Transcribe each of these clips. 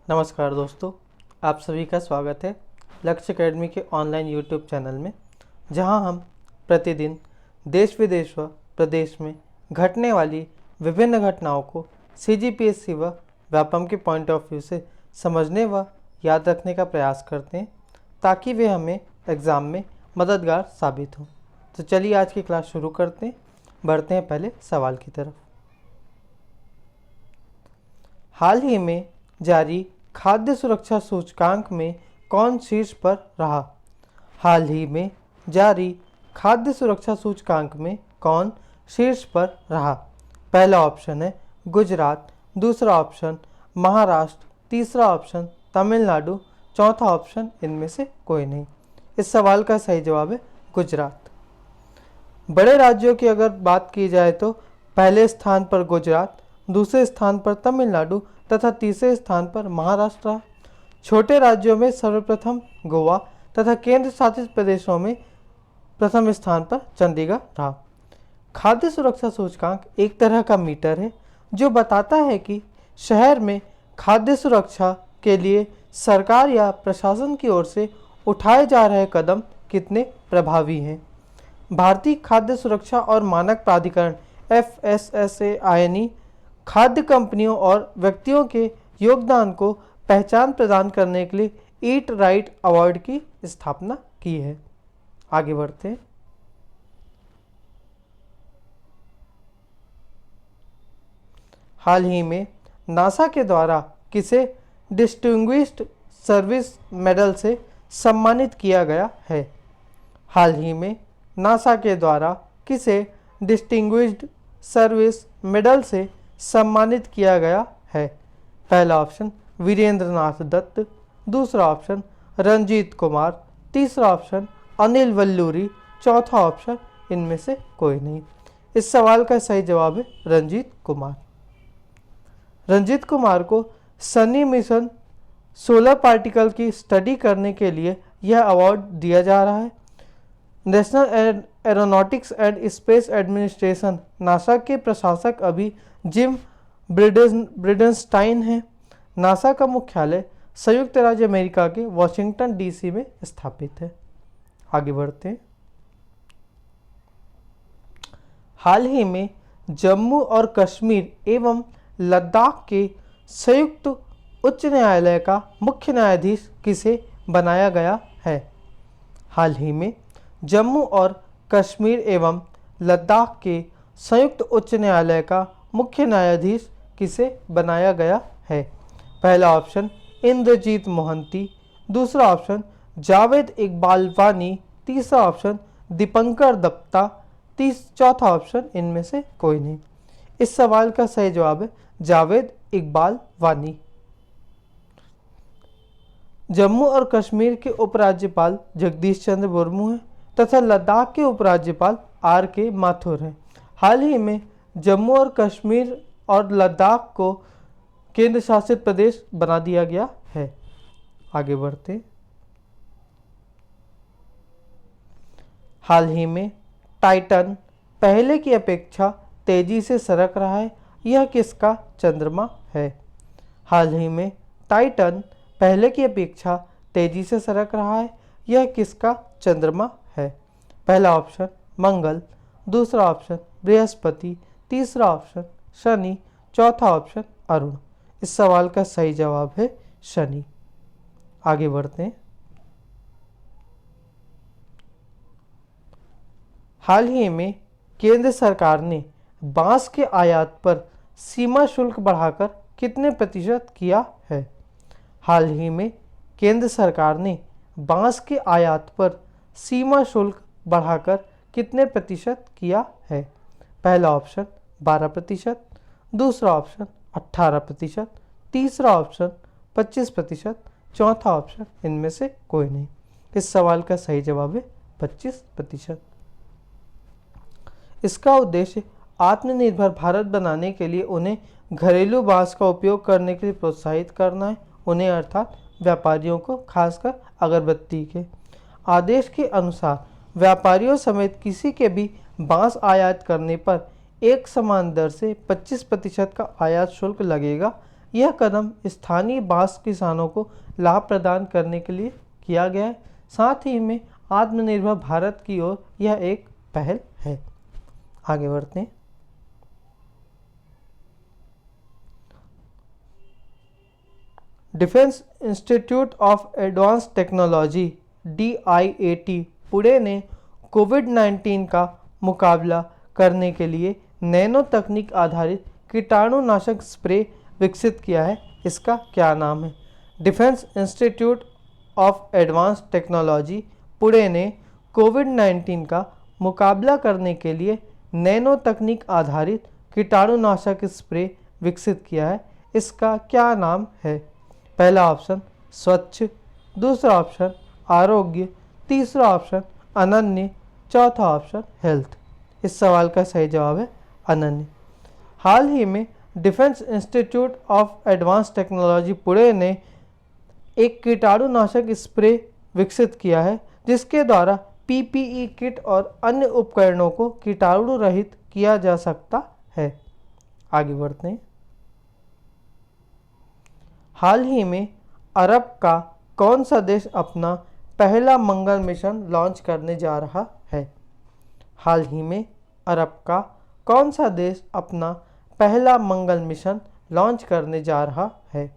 नमस्कार दोस्तों, आप सभी का स्वागत है लक्ष्य एकेडमी के ऑनलाइन यूट्यूब चैनल में, जहां हम प्रतिदिन देश विदेश व प्रदेश में घटने वाली विभिन्न घटनाओं को सीजीपीएससी व व्यापम के पॉइंट ऑफ व्यू से समझने व याद रखने का प्रयास करते हैं ताकि वे हमें एग्ज़ाम में मददगार साबित हों। तो चलिए आज की क्लास शुरू करते हैं। बढ़ते हैं पहले सवाल की तरफ। हाल ही में जारी खाद्य सुरक्षा सूचकांक में कौन शीर्ष पर रहा? हाल ही में जारी खाद्य सुरक्षा सूचकांक में कौन शीर्ष पर रहा? पहला ऑप्शन है गुजरात, दूसरा ऑप्शन महाराष्ट्र, तीसरा ऑप्शन तमिलनाडु, चौथा ऑप्शन इनमें से कोई नहीं। इस सवाल का सही जवाब है गुजरात। बड़े राज्यों की अगर बात की जाए तो पहले स्थान पर गुजरात, दूसरे स्थान पर तमिलनाडु तथा तीसरे स्थान पर महाराष्ट्र। छोटे राज्यों में सर्वप्रथम गोवा तथा केंद्र शासित प्रदेशों में प्रथम स्थान पर चंडीगढ़ रहा। खाद्य सुरक्षा सूचकांक एक तरह का मीटर है जो बताता है कि शहर में खाद्य सुरक्षा के लिए सरकार या प्रशासन की ओर से उठाए जा रहे कदम कितने प्रभावी हैं। भारतीय खाद्य सुरक्षा और मानक प्राधिकरण FSSAI खाद्य कंपनियों और व्यक्तियों के योगदान को पहचान प्रदान करने के लिए ईट राइट अवार्ड की स्थापना की है। आगे बढ़ते हैं। हाल ही में नासा के द्वारा किसे डिस्टिंग्विश्ड सर्विस मेडल से सम्मानित किया गया है? हाल ही में नासा के द्वारा किसे डिस्टिंग्विश्ड सर्विस मेडल से सम्मानित किया गया है? पहला ऑप्शन वीरेंद्र नाथ दत्त, दूसरा ऑप्शन रंजीत कुमार, तीसरा ऑप्शन अनिल वल्लूरी, चौथा ऑप्शन इनमें से कोई नहीं। इस सवाल का सही जवाब है रंजीत कुमार। रंजीत कुमार को सनी मिशन सोलर पार्टिकल की स्टडी करने के लिए यह अवार्ड दिया जा रहा है। National aeronautics and space administration NASA के प्रशासक अभी जिम ब्रिडेनस्टाइन हैं। नासा का मुख्यालय संयुक्त राज्य अमेरिका के वॉशिंगटन DC में स्थापित है। आगे बढ़ते हैं। हाल ही में जम्मू और कश्मीर एवं लद्दाख के संयुक्त उच्च न्यायालय का मुख्य न्यायाधीश किसे बनाया गया है? हाल ही में जम्मू और कश्मीर एवं लद्दाख के संयुक्त उच्च न्यायालय का मुख्य न्यायाधीश किसे बनाया गया है? पहला ऑप्शन इंद्रजीत मोहंती, दूसरा ऑप्शन जावेद इकबाल वानी, तीसरा ऑप्शन दीपंकर दत्ता, चौथा ऑप्शन इनमें से कोई नहीं। इस सवाल का सही जवाब है जावेद इकबाल वानी। जम्मू और कश्मीर के उपराज्यपाल जगदीश चंद्र मुर्मू हैं तथा लद्दाख के उपराज्यपाल RK माथुर हैं। हाल ही में जम्मू और कश्मीर और लद्दाख को केंद्र शासित प्रदेश बना दिया गया है। आगे बढ़ते। हाल ही में टाइटन पहले की अपेक्षा तेजी से सरक रहा है, यह किसका चंद्रमा है? हाल ही में टाइटन पहले की अपेक्षा तेजी से सरक रहा है, यह किसका चंद्रमा है? पहला ऑप्शन मंगल, दूसरा ऑप्शन बृहस्पति, तीसरा ऑप्शन शनि, चौथा ऑप्शन अरुण। इस सवाल का सही जवाब है शनि। आगे बढ़ते हैं। हाल ही में केंद्र सरकार ने बांस के आयात पर सीमा शुल्क बढ़ाकर कितने प्रतिशत किया है? हाल ही में केंद्र सरकार ने बांस के आयात पर सीमा शुल्क बढ़ाकर कितने प्रतिशत किया है? पहला ऑप्शन 12%, दूसरा ऑप्शन 18%, तीसरा ऑप्शन 25%, चौथा ऑप्शन इनमें से कोई नहीं। इस सवाल का सही जवाब है 25%। इसका उद्देश्य आत्मनिर्भर भारत बनाने के लिए उन्हें घरेलू बांस का उपयोग करने के लिए प्रोत्साहित करना है, उन्हें अर्थात व्यापारियों को, खासकर अगरबत्ती के। आदेश के अनुसार व्यापारियों समेत किसी के भी बांस आयात करने पर एक समान दर से 25% का आयात शुल्क लगेगा यह कदम स्थानीय बांस किसानों को लाभ प्रदान करने के लिए किया गया है। साथ ही में आत्मनिर्भर भारत की ओर यह एक पहल है। आगे बढ़ते हैं। Defence institute of advance technology DIAT Pune ने कोविड-19 का मुकाबला करने के लिए नैनो तकनीक आधारित कीटाणुनाशक स्प्रे विकसित किया है। इसका क्या नाम है? Defence institute of advance technology Pune ने कोविड-19 का मुकाबला करने के लिए नैनो तकनीक आधारित कीटाणुनाशक स्प्रे विकसित किया है। इसका क्या नाम है? पहला ऑप्शन स्वच्छ, दूसरा ऑप्शन आरोग्य, तीसरा ऑप्शन अनन्य, चौथा ऑप्शन हेल्थ। इस सवाल का सही जवाब है अनन्य। हाल ही में defence institute of advance technology Pune ने एक कीटाणुनाशक स्प्रे विकसित किया है जिसके द्वारा PPE किट और अन्य उपकरणों को कीटाणु रहित किया जा सकता है। आगे बढ़ते हैं। हाल ही में अरब का कौन सा देश अपना पहला मंगल मिशन लॉन्च करने जा रहा है? हाल ही में अरब का कौन सा देश अपना पहला मंगल मिशन लॉन्च करने जा रहा है?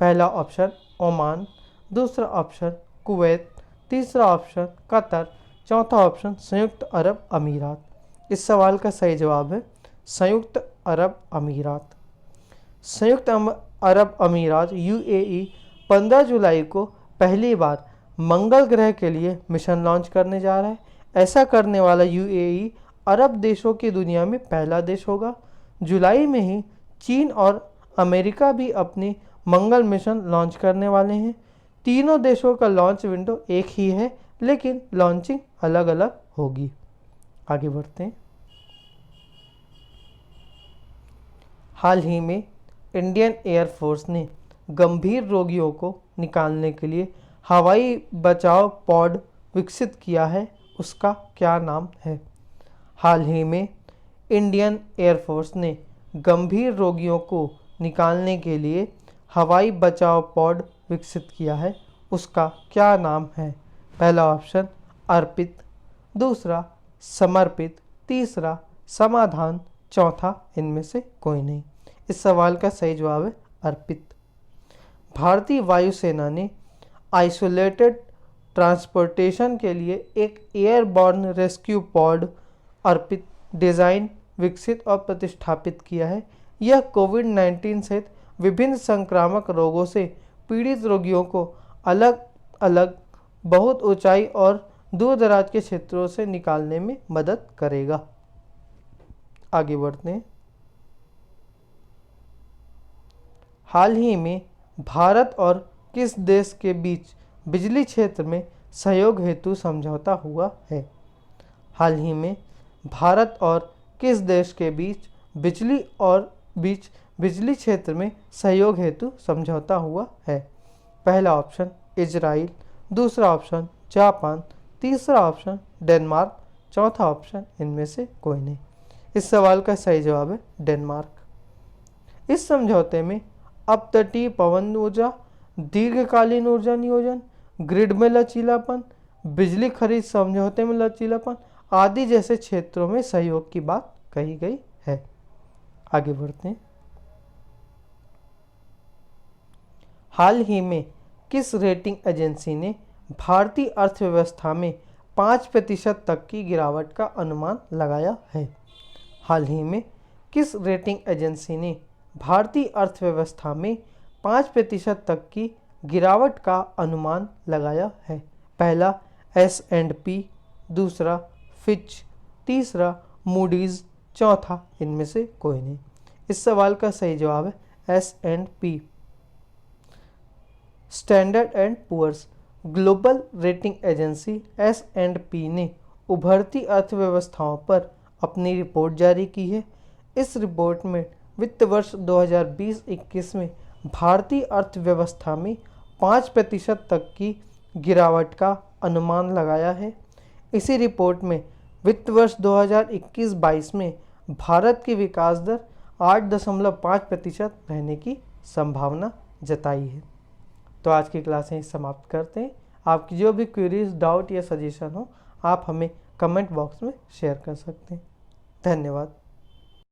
पहला ऑप्शन ओमान, दूसरा ऑप्शन कुवैत, तीसरा ऑप्शन कतर, चौथा ऑप्शन संयुक्त अरब अमीरात। इस सवाल का सही जवाब है संयुक्त अरब अमीरात। संयुक्त अरब अमीरात UAE 15 जुलाई को पहली बार मंगल ग्रह के लिए मिशन लॉन्च करने जा रहा है। ऐसा करने वाला UAE अरब देशों की दुनिया में पहला देश होगा। जुलाई में ही चीन और अमेरिका भी अपनी मंगल मिशन लॉन्च करने वाले हैं। तीनों देशों का लॉन्च विंडो एक ही है लेकिन लॉन्चिंग अलग अलग होगी। आगे बढ़ते हैं। हाल ही में इंडियन एयरफोर्स ने गंभीर रोगियों को निकालने के लिए हवाई बचाव पॉड विकसित किया है। उसका क्या नाम है? हाल ही में इंडियन एयरफोर्स ने गंभीर रोगियों को निकालने के लिए हवाई बचाव पॉड विकसित किया है। उसका क्या नाम है? पहला ऑप्शन अर्पित, दूसरा समर्पित, तीसरा समाधान, चौथा इनमें से कोई नहीं। इस सवाल का सही जवाब है अर्पित। भारतीय वायुसेना ने आइसोलेटेड ट्रांसपोर्टेशन के लिए एक एयरबॉर्न रेस्क्यू पॉड अर्पित डिज़ाइन विकसित और प्रतिष्ठापित किया है। यह कोविड-19 सहित विभिन्न संक्रामक रोगों से पीड़ित रोगियों को अलग अलग बहुत ऊंचाई और दूर दराज के क्षेत्रों से निकालने में मदद करेगा। आगे बढ़ते हैं। हाल ही में भारत और किस देश के बीच बिजली क्षेत्र में सहयोग हेतु समझौता हुआ है? हाल ही में भारत और किस देश के बीच बिजली क्षेत्र में सहयोग हेतु समझौता हुआ है? पहला ऑप्शन इजराइल, दूसरा ऑप्शन जापान, तीसरा ऑप्शन डेनमार्क, चौथा ऑप्शन इनमें से कोई नहीं। इस सवाल का सही जवाब है डेनमार्क। इस समझौते में अपतटीय पवन ऊर्जा, दीर्घकालीन ऊर्जा नियोजन, ग्रिड में लचीलापन, बिजली खरीद समझौते में लचीलापन आदि जैसे क्षेत्रों में सहयोग की बात कही गई है। आगे बढ़ते हैं। हाल ही में किस रेटिंग एजेंसी ने भारतीय अर्थव्यवस्था में 5% तक की गिरावट का अनुमान लगाया है? हाल ही में किस रेटिंग एजेंसी ने भारतीय अर्थव्यवस्था में 5% तक की गिरावट का अनुमान लगाया है? पहला S&P, दूसरा फिच, तीसरा मूडीज़, चौथा इनमें से कोई नहीं। इस सवाल का सही जवाब है S&P। Standard and poor's global rating agency S&P ने उभरती अर्थव्यवस्थाओं पर अपनी रिपोर्ट जारी की है। इस रिपोर्ट में वित्त वर्ष 2020-21 में भारतीय अर्थव्यवस्था में 5% तक की गिरावट का अनुमान लगाया है। इसी रिपोर्ट में वित्त वर्ष 2021-22 में भारत की विकास दर 8.5% रहने की संभावना जताई है। तो आज की क्लास यहीं समाप्त करते हैं। आपकी जो भी क्वेरीज, डाउट या सजेशन हो, आप हमें कमेंट बॉक्स में शेयर कर सकते हैं। धन्यवाद।